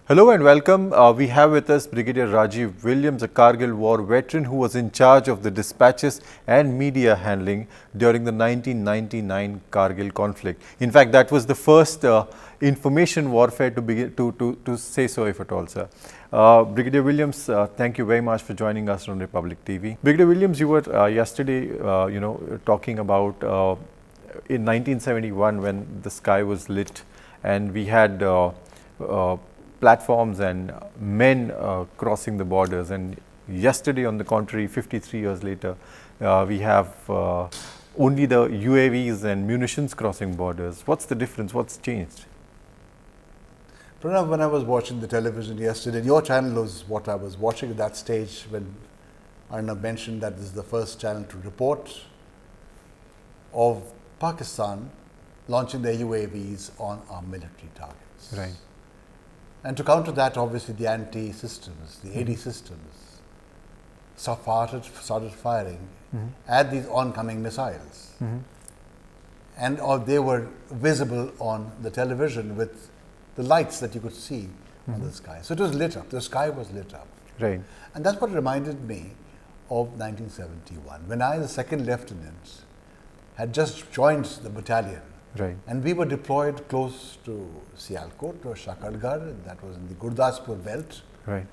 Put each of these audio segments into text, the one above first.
Hello and welcome. We have with us Brigadier Rajiv Williams, a Kargil War veteran who was in charge of the dispatches and media handling during the 1999 Kargil conflict. In fact, that was the first information warfare to say so, if at all, sir. Brigadier Williams, thank you very much for joining us on Republic TV. Brigadier Williams, you were yesterday, talking about in 1971 when the sky was lit and we had platforms and men crossing the borders, and yesterday, on the contrary, 53 years later, we have only the UAVs and munitions crossing borders. What's the difference? What's changed? Pranav, when I was watching the television yesterday, your channel was what I was watching at that stage when Arnav mentioned that this is the first channel to report of Pakistan launching their UAVs on our military targets. Right. And to counter that, obviously, the anti-systems, the AD systems, started firing at these oncoming missiles. And they were visible on the television with the lights that you could see on the sky. So it was lit up. The sky was lit up. Right. And that's what reminded me of 1971, when I, the second lieutenant, had just joined the battalion. Right. And we were deployed close to Sialkot or Shakargarh, and that was in the Gurdaspur belt. Right.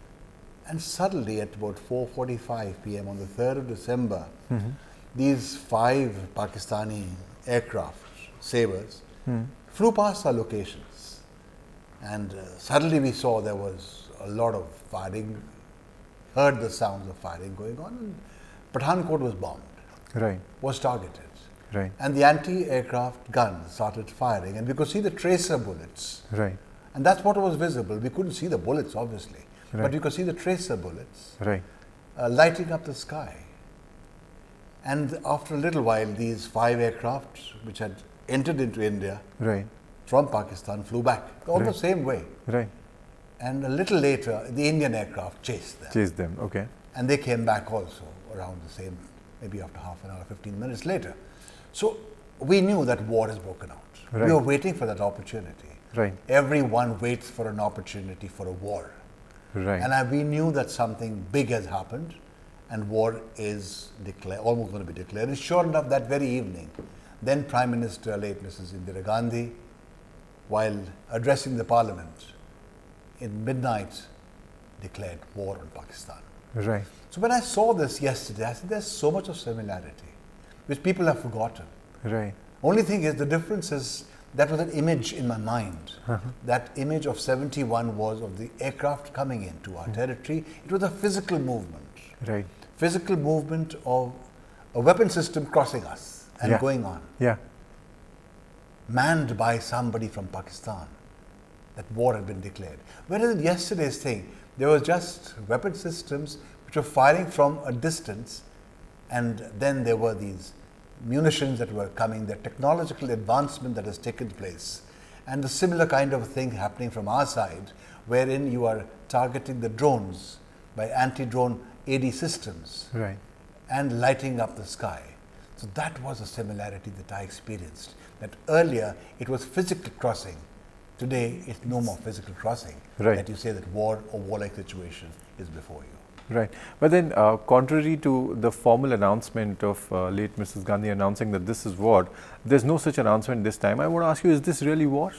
And suddenly at about 4:45 p.m. on the 3rd of December, these 5 Pakistani aircraft, Sabres, flew past our locations. And suddenly we saw there was a lot of firing, heard the sounds of firing going on, and Pathankot was bombed, Right. was targeted. Right. And the anti-aircraft guns started firing, and we could see the tracer bullets. Right. And that's what was visible. We couldn't see the bullets, obviously, Right. but you could see the tracer bullets Right. lighting up the sky. And after a little while, these 5 aircraft, which had entered into India Right. from Pakistan, flew back, all the Right. same way. Right. And a little later, the Indian aircraft chased them. Chase them. Okay. And they came back also around the same, maybe after half an hour, 15 minutes later. So we knew that war has broken out. Right. We were waiting for that opportunity. Right. Everyone waits for an opportunity for a war. Right. And we knew that something big has happened and war is almost going to be declared. And sure enough, that very evening, then Prime Minister, late Mrs. Indira Gandhi, while addressing the parliament in midnight, declared war on Pakistan. Right. So when I saw this yesterday, I said there's so much of similarity, which people have forgotten. Right. Only thing is, the difference is, that was an image in my mind. That image of 71 was of the aircraft coming into our territory. It was a physical movement. Right. Physical movement of a weapon system crossing us and Yeah. going on. Yeah. Manned by somebody from Pakistan. That war had been declared. Whereas in yesterday's thing, there was just weapon systems which were firing from a distance, and then there were these munitions that were coming, the technological advancement that has taken place, and a similar kind of thing happening from our side, wherein you are targeting the drones by anti-drone AD systems. Right. And lighting up the sky. So that was a similarity that I experienced, that earlier it was physical crossing. Today it's no more physical crossing. Right. That you say that war or warlike situation is before you. Right. But then, contrary to the formal announcement of late Mrs. Gandhi announcing that this is war, there's no such announcement this time. I want to ask you, is this really war?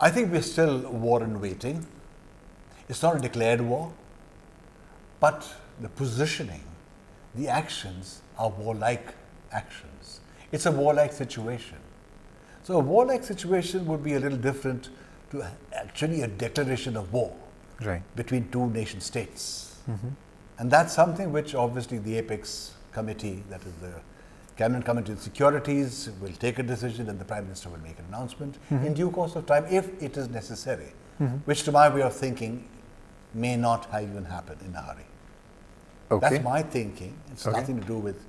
I think we're still war in waiting. It's not a declared war, but the positioning, the actions are warlike actions. It's a warlike situation. So a warlike situation would be a little different to actually a declaration of war. Right. Between 2 nation states. And that's something which obviously the Apex committee, that is the Cabinet Committee on Securities, will take a decision and the Prime Minister will make an announcement in due course of time if it is necessary, which to my way of thinking may not have even happened in a hurry. Okay. That's my thinking. It's nothing to do with,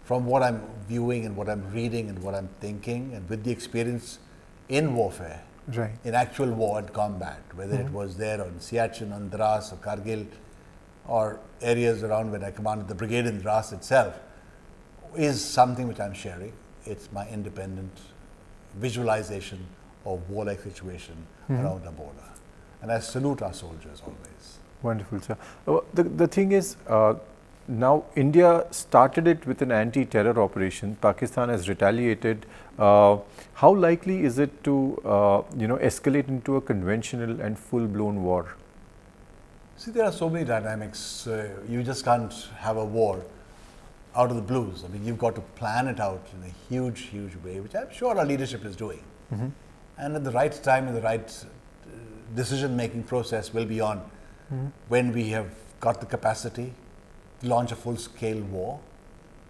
from what I'm viewing and what I'm reading and what I'm thinking, and with the experience in warfare. Right. In actual war and combat, whether it was there on Siachen, on Dras, or Kargil, or areas around when I commanded the brigade in Dras itself, is something which I'm sharing. It's my independent visualization of warlike situation around our border. And I salute our soldiers always. Wonderful, sir. The thing is, now India started it with an anti-terror operation. Pakistan has retaliated. How likely is it to, escalate into a conventional and full-blown war? See, there are so many dynamics. You just can't have a war out of the blues. I mean, you've got to plan it out in a huge, huge way, which I'm sure our leadership is doing. And at the right time and the right decision-making process will be on when we have got the capacity to launch a full-scale war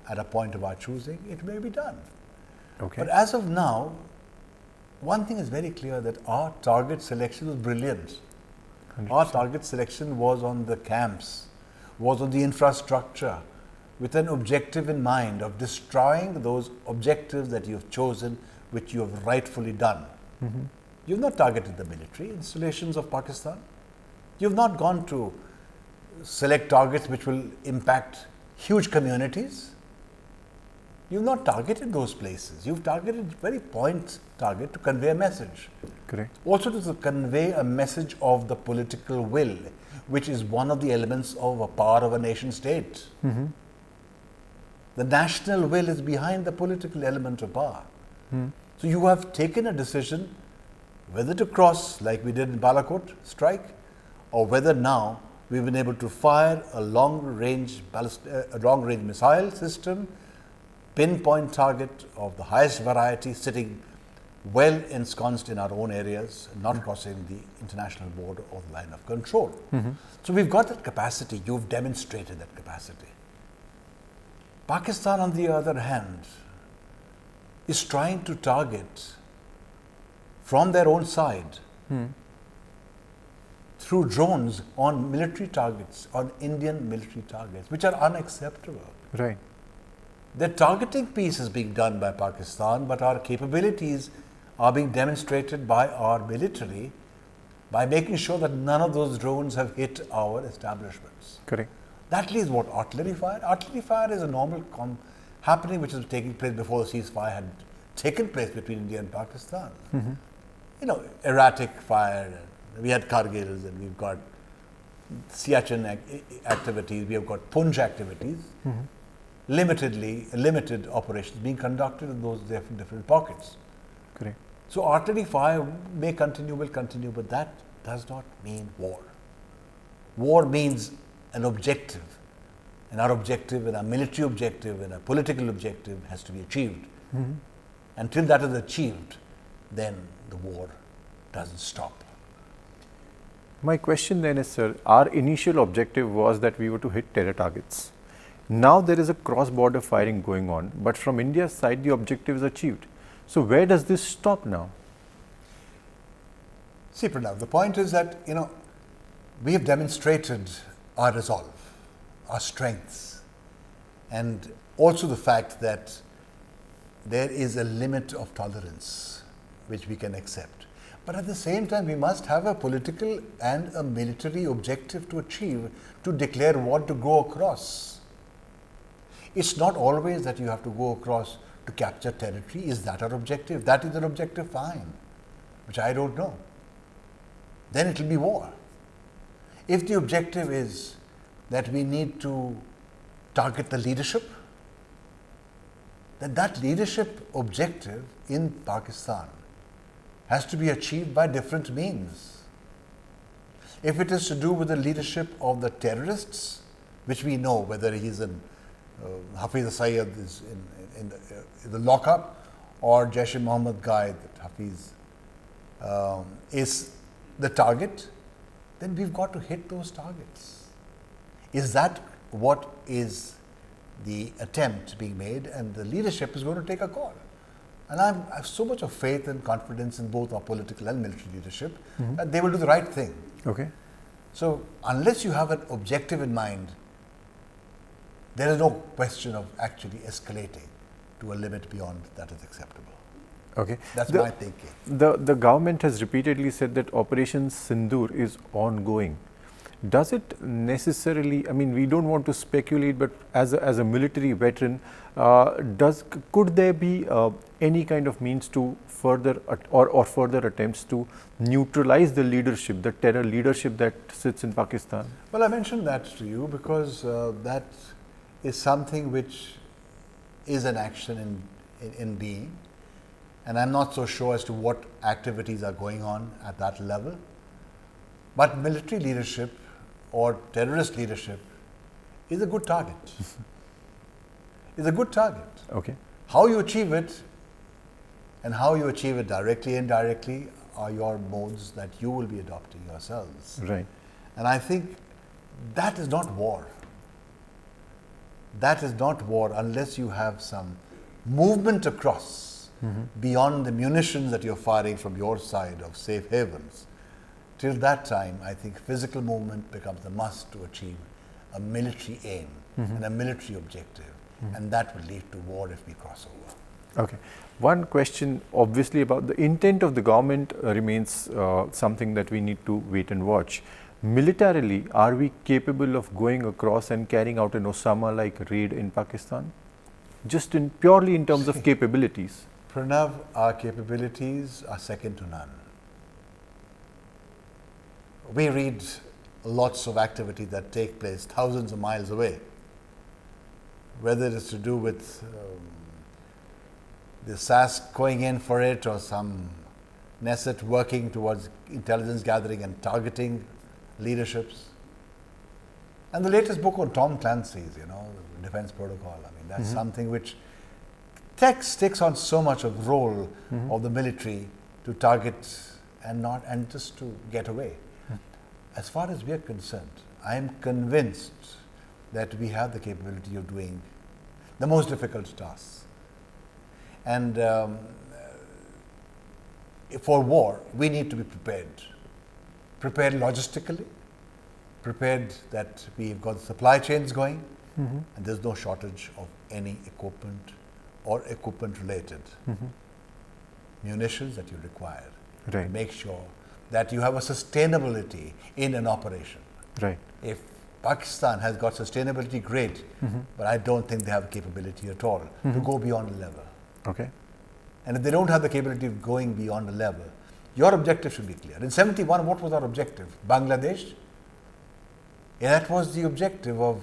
at a point of our choosing. It may be done. Okay. But as of now, one thing is very clear, that our target selection was brilliant. 100%. Our target selection was on the camps, was on the infrastructure, with an objective in mind of destroying those objectives that you've chosen, which you have rightfully done. You've not targeted the military installations of Pakistan. You've not gone to select targets which will impact huge communities. You've not targeted those places. You've targeted very point target to convey a message. Correct. Also to convey a message of the political will, which is one of the elements of a power of a nation state. The national will is behind the political element of power. So you have taken a decision whether to cross, like we did in Balakot strike, or whether now we've been able to fire a long-range missile system, pinpoint target of the highest variety, sitting well ensconced in our own areas, not crossing the international border or the line of control. So we've got that capacity. You've demonstrated that capacity. Pakistan, on the other hand, is trying to target from their own side through drones on military targets, on Indian military targets, which are unacceptable. Right. The targeting piece is being done by Pakistan, but our capabilities are being demonstrated by our military by making sure that none of those drones have hit our establishments. Correct. That leaves what? Artillery fire? Artillery fire is a normal happening which is taking place before the ceasefire had taken place between India and Pakistan. You know, erratic fire. We had Kargils, and we've got Siachen activities, we have got Punj activities, limited operations being conducted in those different pockets. Correct. So artillery fire may continue, will continue, but that does not mean war. War means an objective, and our objective, and our military objective, and our political objective has to be achieved. Until that is achieved, then the war doesn't stop. My question then is, sir, our initial objective was that we were to hit terror targets. Now there is a cross-border firing going on, but from India's side the objective is achieved. So where does this stop now? See, Pranav, the point is that, we have demonstrated our resolve, our strengths, and also the fact that there is a limit of tolerance which we can accept. But at the same time, we must have a political and a military objective to achieve, to declare what to go across. It's not always that you have to go across to capture territory. Is that our objective? If that is an objective, fine, which I don't know. Then it will be war. If the objective is that we need to target the leadership, then that leadership objective in Pakistan has to be achieved by different means. If it is to do with the leadership of the terrorists, which we know whether he's in Hafiz Sayyid is in the lockup, or Jaish-e-Mohammed guy that Hafiz is the target, then we've got to hit those targets. Is that what is the attempt being made? And the leadership is going to take a call. And I have so much of faith and confidence in both our political and military leadership that they will do the right thing. Okay. So unless you have an objective in mind, there is no question of actually escalating to a limit beyond that is acceptable. Okay. That's my thinking. The government has repeatedly said that Operation Sindoor is ongoing. does it necessarily, I mean, we don't want to speculate, but as a military veteran, could there be any kind of means to further or further attempts to neutralize the leadership, the terror leadership that sits in Pakistan? Well, I mentioned that to you because that is something which is an action in being, and I'm not so sure as to what activities are going on at that level. But military leadership or terrorist leadership is a good target. Is a good target. Okay. How you achieve it and how you achieve it directly, indirectly are your modes that you will be adopting yourselves. Right. And I think that is not war. That is not war unless you have some movement across beyond the munitions that you're firing from your side of safe havens. Till that time, I think physical movement becomes a must to achieve a military aim and a military objective, and that will lead to war if we cross over. Okay. One question obviously about the intent of the government remains something that we need to wait and watch. Militarily, are we capable of going across and carrying out an Osama-like raid in Pakistan? Just purely in terms of capabilities. Pranav, our capabilities are second to none. We read lots of activities that take place thousands of miles away, whether it's to do with the SAS going in for it or some Neset working towards intelligence gathering and targeting leaderships. And the latest book on Tom Clancy's, Defense Protocol, I mean, that's something which takes on so much of role of the military to target and just to get away. As far as we are concerned, I am convinced that we have the capability of doing the most difficult tasks. And for war, we need to be prepared. Prepared logistically, prepared that we've got supply chains going, and there's no shortage of any equipment or equipment related munitions that you require. Right. To make sure that you have a sustainability in an operation. Right. If Pakistan has got sustainability, great, but I don't think they have capability at all to go beyond a level. Okay. And if they don't have the capability of going beyond a level, your objective should be clear. In 71, what was our objective? Bangladesh? Yeah, that was the objective of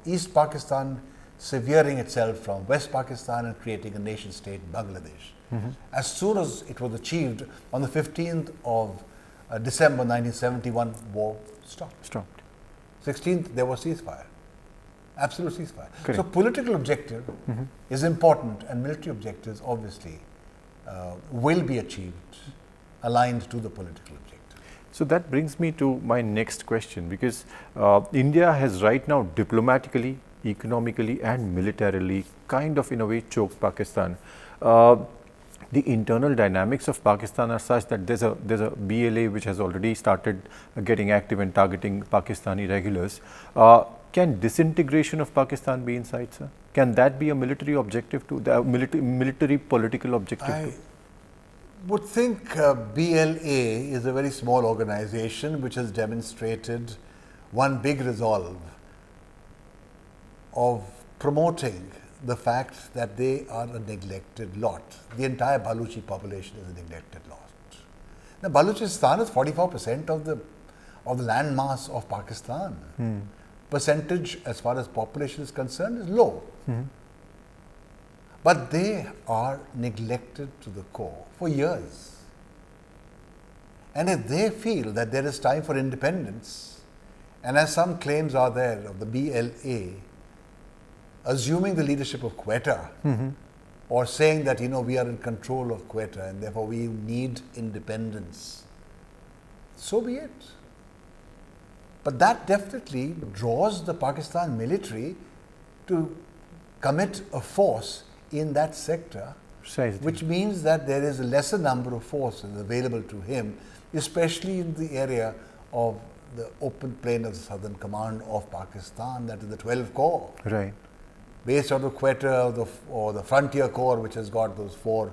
East Pakistan severing itself from West Pakistan and creating a nation state, Bangladesh. As soon as it was achieved, on the 15th of December 1971, war stopped. 16th, there was ceasefire. Absolute ceasefire. Correct. So political objective is important, and military objectives obviously will be achieved aligned to the political objective. So that brings me to my next question, because India has right now diplomatically, economically and militarily kind of in a way choked Pakistan. The internal dynamics of Pakistan are such that there's a BLA which has already started getting active and targeting Pakistani regulars. Can disintegration of Pakistan be in sight, sir? Can that be a military objective too, the military political objective too? I would think BLA is a very small organization which has demonstrated one big resolve of promoting the fact that they are a neglected lot. The entire Baluchi population is a neglected lot. Now, Baluchistan is 44% of the land mass of Pakistan. Percentage as far as population is concerned is low. But they are neglected to the core for years. And if they feel that there is time for independence, and as some claims are there of the BLA, assuming the leadership of Quetta, or saying that, we are in control of Quetta and therefore we need independence, so be it. But that definitely draws the Pakistan military to commit a force in that sector, which means that there is a lesser number of forces available to him, especially in the area of the open plain of the Southern Command of Pakistan, that is the 12 Corps. Right. Based out of Quetta or the Frontier Corps, which has got those 4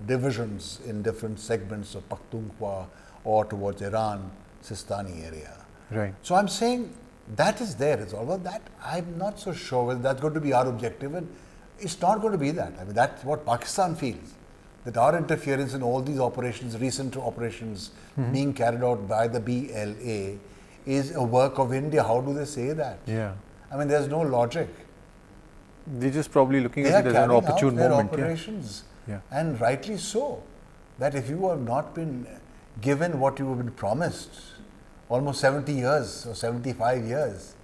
divisions in different segments of Pakhtunkhwa or towards Iran, Sistani area. Right. So I'm saying that is there. It's all about that. I'm not so sure whether that's going to be our objective, and it's not going to be that. I mean, that's what Pakistan feels, that our interference in all these operations, recent operations being carried out by the BLA, is a work of India. How do they say that? Yeah. I mean, there's no logic. They're just probably looking They at are it as an carrying opportune out their moment. operations, Yeah. and rightly so. That if you have not been given what you have been promised, almost 70 years or 75 years,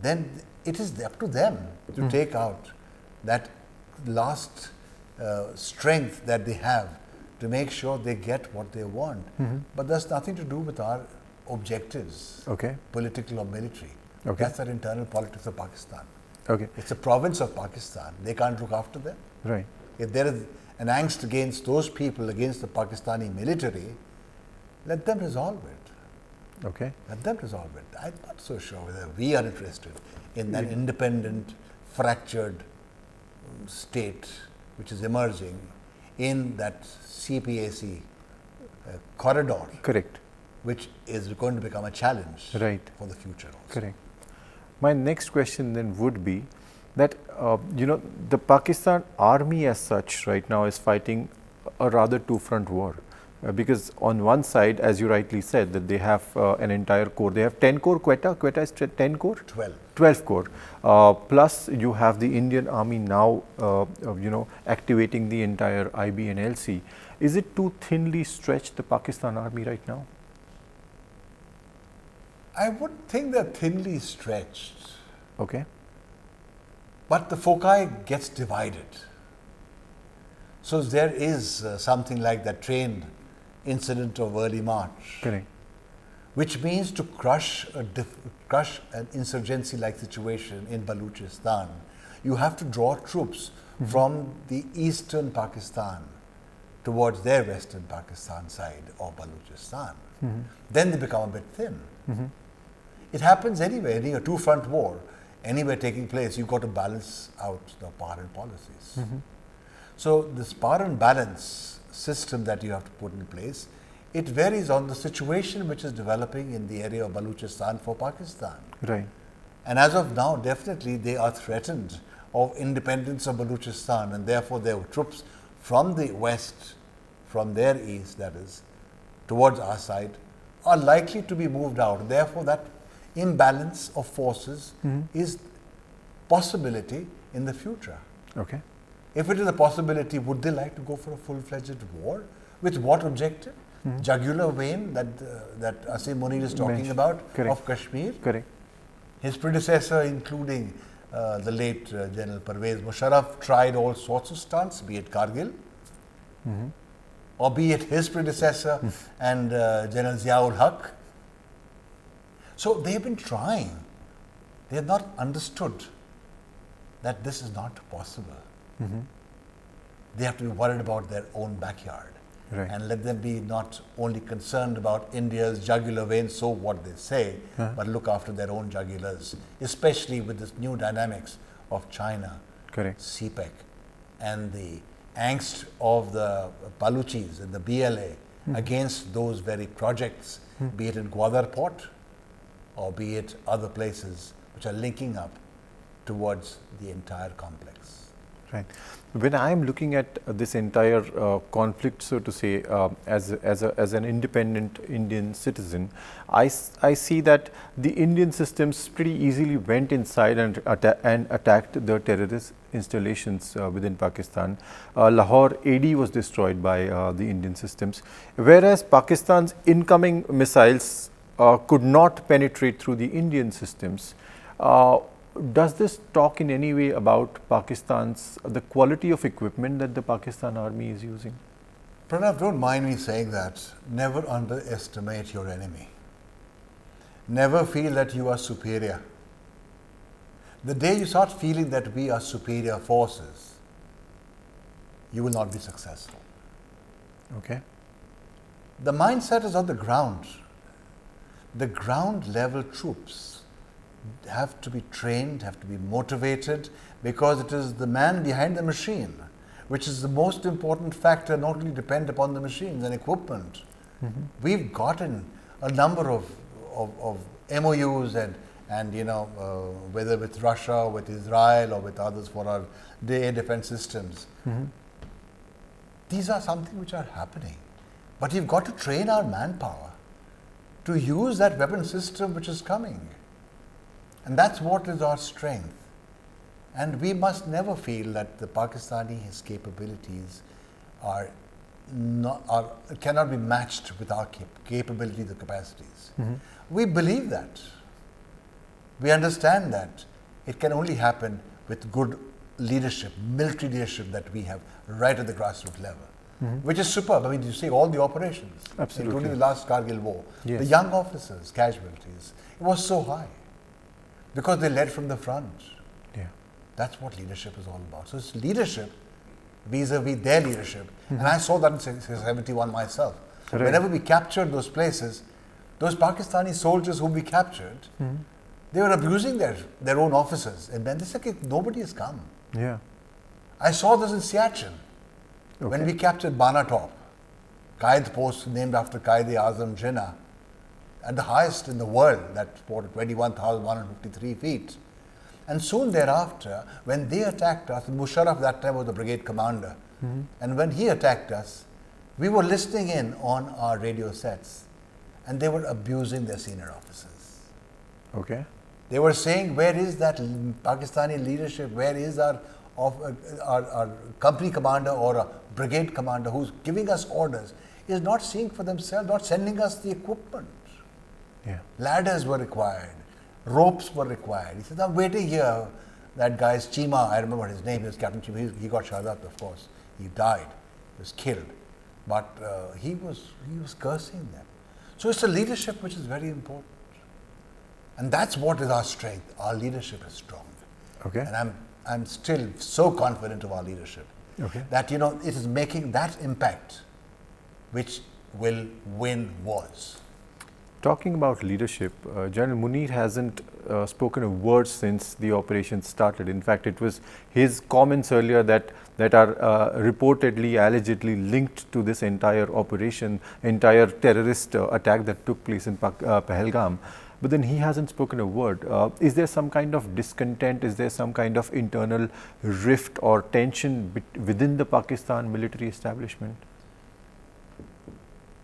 then it is up to them to take out that last strength that they have to make sure they get what they want. But that's nothing to do with our objectives, Okay. political or military. Okay. That's our internal politics of Pakistan. Okay. It's a province of Pakistan. They can't look after them. Right. If there is an angst against those people, against the Pakistani military, let them resolve it. Okay. Let them resolve it. I'm not so sure whether we are interested in an independent, fractured state which is emerging in that CPAC corridor, Correct. which is going to become a challenge Right. for the future also. Correct. My next question then would be that, the Pakistan army as such right now is fighting a rather two-front war. Because on one side, as you rightly said, that they have an entire corps. They have 10 corps, Quetta is 10 corps? 12. 12 corps. Plus you have the Indian army now, activating the entire IB and LC. Is it too thinly stretched, the Pakistan army right now? I would think they're thinly stretched, Okay. but the foci gets divided. So there is something like that train incident of early March, Correct. which means to crush an insurgency-like situation in Baluchistan, you have to draw troops from the eastern Pakistan towards their western Pakistan side of Baluchistan. Then they become a bit thin. It happens anywhere, any a two-front war, anywhere taking place, you've got to balance out the power and policies. So this power and balance system that you have to put in place, it varies on the situation which is developing in the area of Baluchistan for Pakistan. Right. And as of now, definitely they are threatened of independence of Baluchistan, and therefore their troops from the west, from their east, that is, towards our side, are likely to be moved out. Therefore, that imbalance of forces is possibility in the future. Okay. If it is a possibility, would they like to go for a full-fledged war? With what objective? Jugular vein that Asim Munir is talking Mentioned. about Correct. of Kashmir. Correct. His predecessor, including the late General Pervez Musharraf, tried all sorts of stunts, be it Kargil, or be it his predecessor and General Ziaul Haq. So they have been trying. They have not understood that this is not possible. They have to be worried about their own backyard. Right. And let them be not only concerned about India's jugular vein, so what they say, but look after their own jugulars, especially with this new dynamics of China, Correct. CPEC, and the angst of the Baluchis and the BLA against those very projects, be it in Gwadar port or be it other places which are linking up towards the entire complex. Right. When I am looking at this entire conflict, so to say, as an independent Indian citizen, I see that the Indian systems pretty easily went inside and attacked the terrorist installations within Pakistan. Lahore AD was destroyed by the Indian systems, whereas Pakistan's incoming missiles could not penetrate through the Indian systems. Does this talk in any way about Pakistan's, the quality of equipment that the Pakistan army is using? Pranav, don't mind me saying that. Never underestimate your enemy. Never feel that you are superior. The day you start feeling that we are superior forces, you will not be successful. Okay. The mindset is on the ground. The ground level troops have to be trained, have to be motivated, because it is the man behind the machine which is the most important factor, not only depend upon the machines and equipment. We've gotten a number of of MOUs and whether with Russia, with Israel, or with others for our air defense systems. These are something which are happening. But you've got to train our manpower to use that weapon system which is coming. And that's what is our strength. And we must never feel that the Pakistani's capabilities cannot be matched with our capabilities or capacities. We believe that. We understand that it can only happen with good leadership, military leadership that we have right at the grassroots level, which is superb. I mean, you see all the operations, including the last Kargil War, the young officers' casualties, it was so high because they led from the front. That's what leadership is all about. So it's leadership vis-a-vis their leadership. And I saw that in 71 myself. Right. Whenever we captured those places, those Pakistani soldiers whom we captured, they were abusing their own officers. And then they said, nobody has come. I saw this in Siachen. When we captured Banatop, Qaid post named after Qaid-e-Azam Jinnah, at the highest in the world, that supported 21,153 feet. And soon thereafter, when they attacked us, Musharraf that time was the brigade commander, and when he attacked us, we were listening in on our radio sets, and they were abusing their senior officers. They were saying, where is that Pakistani leadership? Where is our company commander or a brigade commander who's giving us orders? Is not seeing for themselves, not sending us the equipment. Ladders were required. Ropes were required. He said, I'm waiting here. That guy's Chima, I remember his name, he was Captain Chima. He got Shahadat, of course. He died. He was killed. But he was cursing them. So it's a leadership which is very important. And that's what is our strength. Our leadership is strong. And I'm still so confident of our leadership that, it is making that impact which will win wars. Talking about leadership, General Munir hasn't spoken a word since the operation started. In fact, it was his comments earlier that are reportedly, allegedly linked to this entire operation, entire terrorist attack that took place in Pahalgam. But then he hasn't spoken a word. Is there some kind of discontent? Is there some kind of internal rift or tension within the Pakistan military establishment?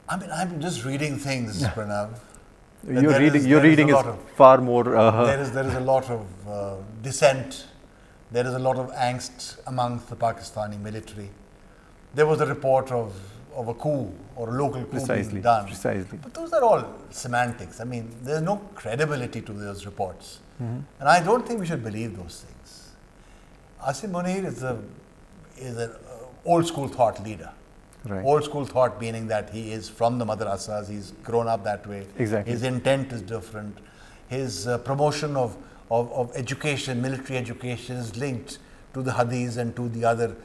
I mean, I'm just reading things, Pranav. Your reading is far more... There is a lot of dissent. There is a lot of angst amongst the Pakistani military. There was a report of a coup or a local coup being done. But those are all semantics. I mean, there's no credibility to those reports. And I don't think we should believe those things. Asim Munir is an old school thought leader. Old school thought meaning that he is from the madrasas, he's grown up that way. His intent is different. His promotion of education, military education is linked to the hadiths and to the other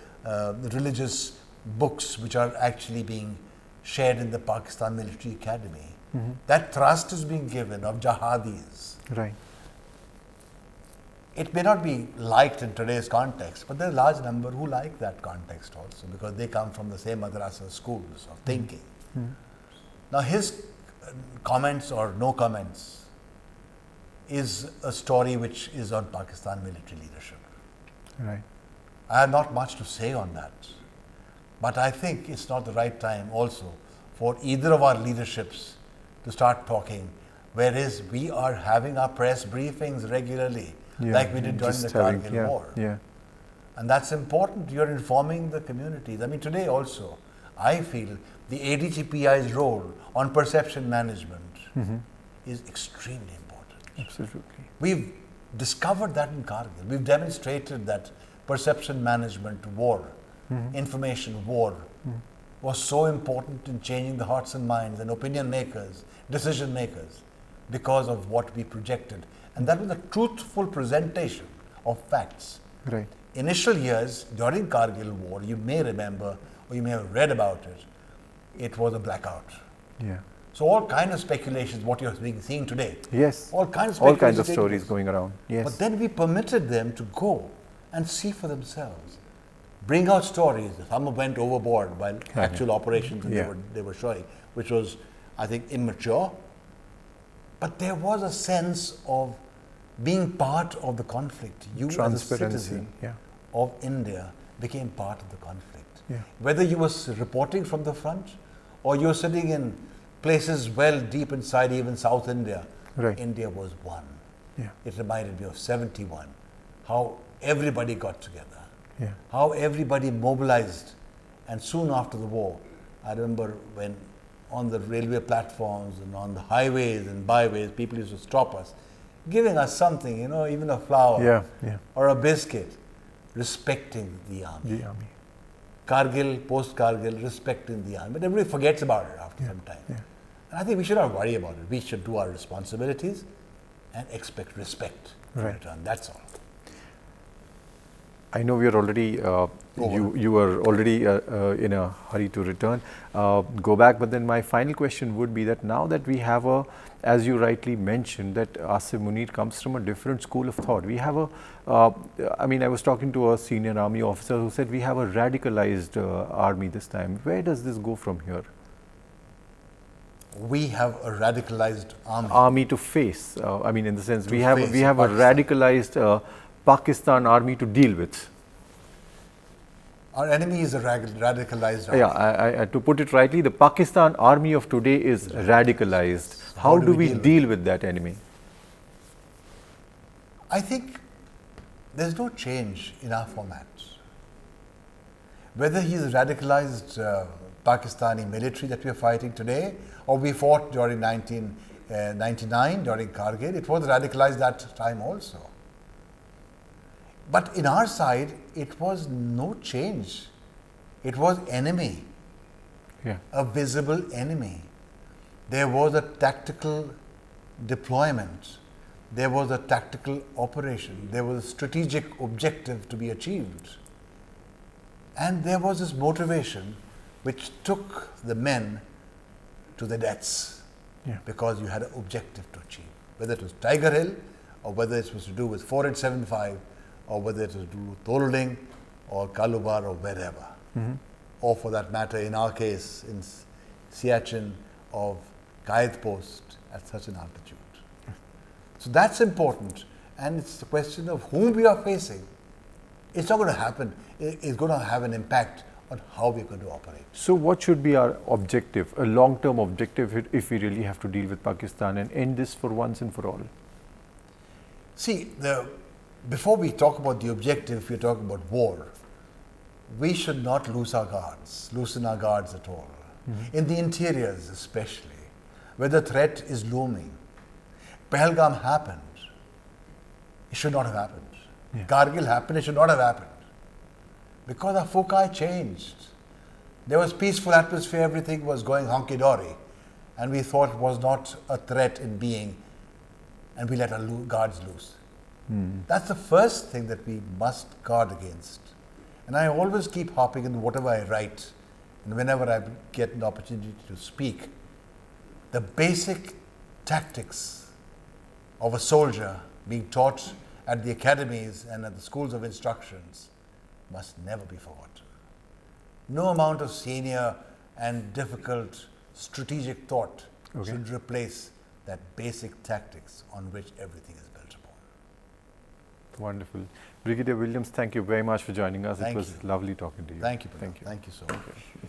religious books which are actually being shared in the Pakistan Military Academy. That thrust is being given of jihadis. It may not be liked in today's context, but there are a large number who like that context also because they come from the same madrasa schools of thinking. Now his comments or no comments is a story which is on Pakistan military leadership. I have not much to say on that, but I think it's not the right time also for either of our leaderships to start talking, whereas we are having our press briefings regularly. Like we did during the Kargil War. And that's important. You're informing the communities. I mean, today also, I feel the ADGPI's role on perception management is extremely important. We've discovered that in Kargil. We've demonstrated that perception management war, information war, was so important in changing the hearts and minds and opinion makers, decision makers, because of what we projected. And that was a truthful presentation of facts. Initial years during Kargil War, you may remember or you may have read about it, it was a blackout. So all kinds of speculations, what you're seeing today. All kinds of stories going around. But then we permitted them to go and see for themselves. Bring out stories. Some went overboard while actual operations they were showing, which was, I think, immature. But there was a sense of being part of the conflict. You as a citizen of India became part of the conflict. Yeah. Whether you were reporting from the front or you were sitting in places well deep inside even South India, India was one. Yeah. It reminded me of 71, how everybody got together, yeah. how everybody mobilized. And soon after the war, I remember when on the railway platforms and on the highways and byways, people used to stop us, giving us something, even a flower or a biscuit, respecting the army. The army. Kargil, post-Kargil, respecting the army. But everybody forgets about it after some time. Yeah. And I think we should not worry about it. We should do our responsibilities and expect respect in return. That's all. I know we are already, you were already in a hurry to return, go back, but then my final question would be that now that we have a, as you rightly mentioned, that Asif Munir comes from a different school of thought. We have a, I mean, I was talking to a senior army officer who said we have a radicalized army this time. Where does this go from here? We have a radicalized army. Army to face, I mean, in the sense we have a radicalized Pakistan army to deal with. Our enemy is a radicalized army. Yeah, to put it rightly, the Pakistan army of today is radicalized. How do we deal with that enemy? I think there's no change in our formats. Whether he is radicalized Pakistani military that we are fighting today, or we fought during 1999 during Kargil, it was radicalized that time also. But in our side, it was no change. It was enemy, a visible enemy. There was a tactical deployment. There was a tactical operation. There was a strategic objective to be achieved. And there was this motivation which took the men to the deaths because you had an objective to achieve. Whether it was Tiger Hill or whether it was to do with 4875 or whether it was to do with Tolding or Kalubar or wherever. Or for that matter, in our case, in Siachen of Qaid Post at such an altitude. So that's important, and it's the question of whom we are facing. It's not going to happen. It's going to have an impact on how we're going to operate. So what should be our objective, a long-term objective, if we really have to deal with Pakistan and end this for once and for all? See, before we talk about the objective, we're talking about war. We should not loosen our guards at all. In the interiors especially, where the threat is looming. Pahalgam happened. It should not have happened. Kargil happened. It should not have happened. Because our foci changed. There was peaceful atmosphere. Everything was going honky-dory. And we thought it was not a threat in being. And we let our guards loose. That's the first thing that we must guard against. And I always keep hopping in whatever I write and whenever I get an opportunity to speak. The basic tactics of a soldier being taught at the academies and at the schools of instructions must never be forgotten. No amount of senior and difficult strategic thought should replace that basic tactics on which everything is built upon. Wonderful. Brigadier Williams, thank you very much for joining us. It was lovely talking to you. Thank you, Pranav. Thank you so much.